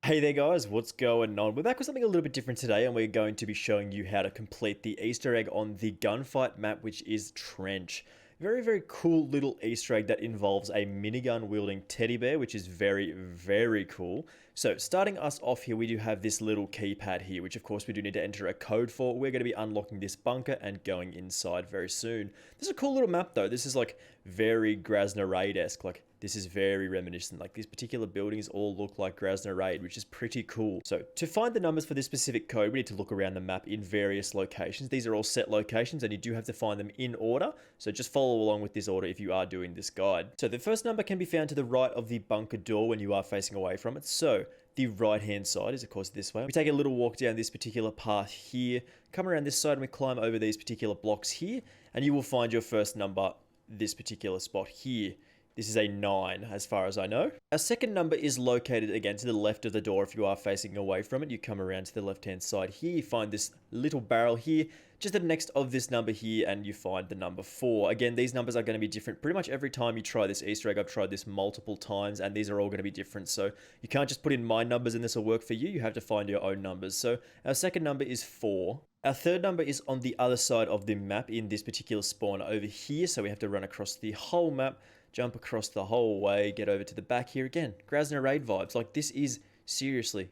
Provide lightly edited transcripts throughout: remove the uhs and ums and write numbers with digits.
Hey there guys, what's going on? We're back with something a little bit different today, and we're going to be showing you how to complete the Easter egg on the gunfight map, which is Trench. Very, very cool little Easter egg that involves a minigun wielding teddy bear, which is very, very cool. So starting us off here, we do have this little keypad here, which of course we do need to enter a code for. We're going to be unlocking this bunker and going inside very soon. This is a cool little map though. This is like very Grasner Raid-esque, like this is very reminiscent. Like these particular buildings all look like Grasner Raid, which is pretty cool. So to find the numbers for this specific code, we need to look around the map in various locations. These are all set locations and you do have to find them in order. So just follow along with this order if you are doing this guide. So the first number can be found to the right of the bunker door when you are facing away from it. So the right hand side is of course this way. We take a little walk down this particular path here, come around this side and we climb over these particular blocks here, and you will find your first number, this particular spot here. This is a 9 as far as I know. Our second number is located again to the left of the door if you are facing away from it. You come around to the left hand side here, you find this little barrel here, just to the next of this number here, and you find the number 4. Again, these numbers are going to be different pretty much every time you try this Easter egg. I've tried this multiple times and these are all going to be different. So you can't just put in my numbers and this will work for you. You have to find your own numbers. So our second number is 4. Our third number is on the other side of the map in this particular spawn over here. So we have to run across the whole map, jump across the whole way, get over to the back here again. Grasner Raid vibes. Like this is seriously,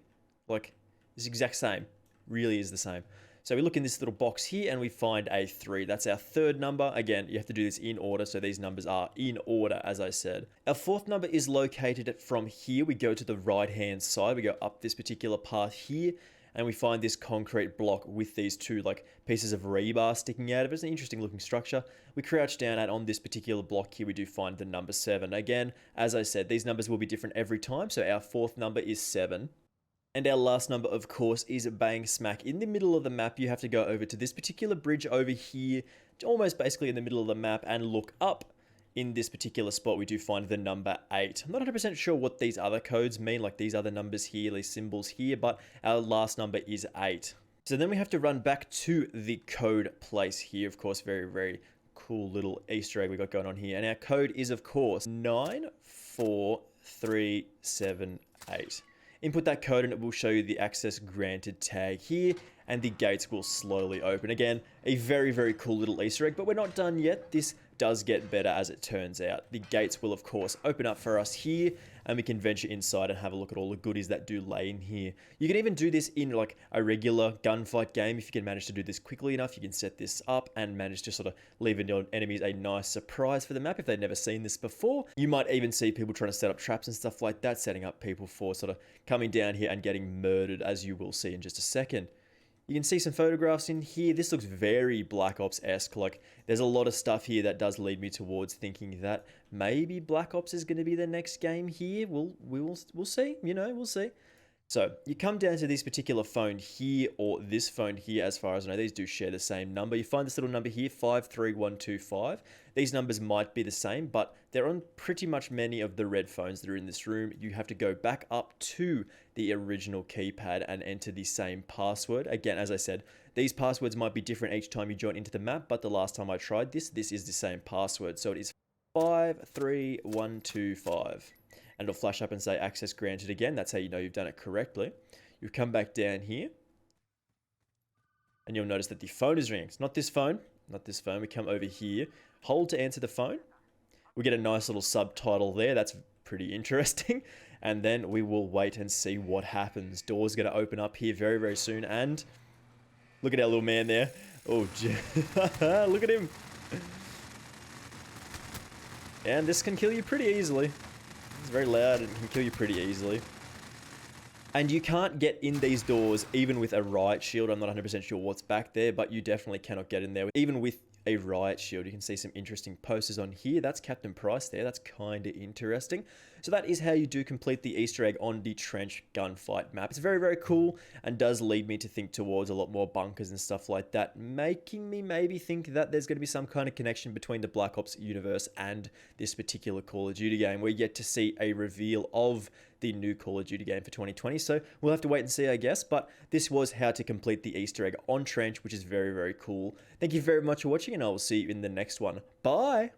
like this exact same. Really is the same. So we look in this little box here and we find a 3. That's our third number. Again, you have to do this in order. So these numbers are in order, as I said. Our fourth number is located from here. We go to the right hand side. We go up this particular path here, and we find this concrete block with these two like pieces of rebar sticking out of it. It's an interesting looking structure. We crouch down, and on this particular block here, we do find the number 7. Again, as I said, these numbers will be different every time. So our fourth number is 7. And our last number, of course, is bang smack in the middle of the map. You have to go over to this particular bridge over here, almost basically in the middle of the map, and look up. In this particular spot, we do find the number 8. I'm not 100% sure what these other codes mean, like these other numbers here, these symbols here, but our last number is 8. So then we have to run back to the code place here. Of course, very, very cool little Easter egg we got going on here. And our code is, of course, 94378. Input that code and it will show you the access granted tag here, and the gates will slowly open. Again, a very, very cool little Easter egg, but we're not done yet. This does get better as it turns out. The gates will, of course, open up for us here, and we can venture inside and have a look at all the goodies that do lay in here. You can even do this in like a regular gunfight game. If you can manage to do this quickly enough, you can set this up and manage to sort of leave your enemies a nice surprise for the map if they've never seen this before. You might even see people trying to set up traps and stuff like that, setting up people for sort of coming down here and getting murdered, as you will see in just a second. You can see some photographs in here. This looks very Black Ops-esque. Like, there's a lot of stuff here that does lead me towards thinking that maybe Black Ops is going to be the next game here. We'll see. You know, we'll see. So you come down to this particular phone here, or this phone here, as far as I know. These do share the same number. You find this little number here, 53125. These numbers might be the same, but they're on pretty much many of the red phones that are in this room. You have to go back up to the original keypad and enter the same password. Again, as I said, these passwords might be different each time you join into the map, but the last time I tried this is the same password. So it is 53125. And it'll flash up and say access granted again. That's how you know you've done it correctly. You come back down here, and you'll notice that the phone is ringing. It's not this phone, not this phone. We come over here, hold to answer the phone. We get a nice little subtitle there. That's pretty interesting. And then we will wait and see what happens. Door's going to open up here very, very soon. And look at our little man there. Oh, look at him. And this can kill you pretty easily. It's very loud and can kill you pretty easily. And you can't get in these doors even with a riot shield. I'm not 100% sure what's back there, but you definitely cannot get in there even with a riot shield. You can see some interesting posters on here. That's Captain Price there. That's kind of interesting. So that is how you do complete the Easter egg on the Trench gunfight map. It's very, very cool and does lead me to think towards a lot more bunkers and stuff like that, making me maybe think that there's going to be some kind of connection between the Black Ops universe and this particular Call of Duty game. We're yet to see a reveal of the new Call of Duty game for 2020, so we'll have to wait and see, I guess. But this was how to complete the Easter egg on Trench, which is very, very cool. Thank you very much for watching, and I will see you in the next one. Bye!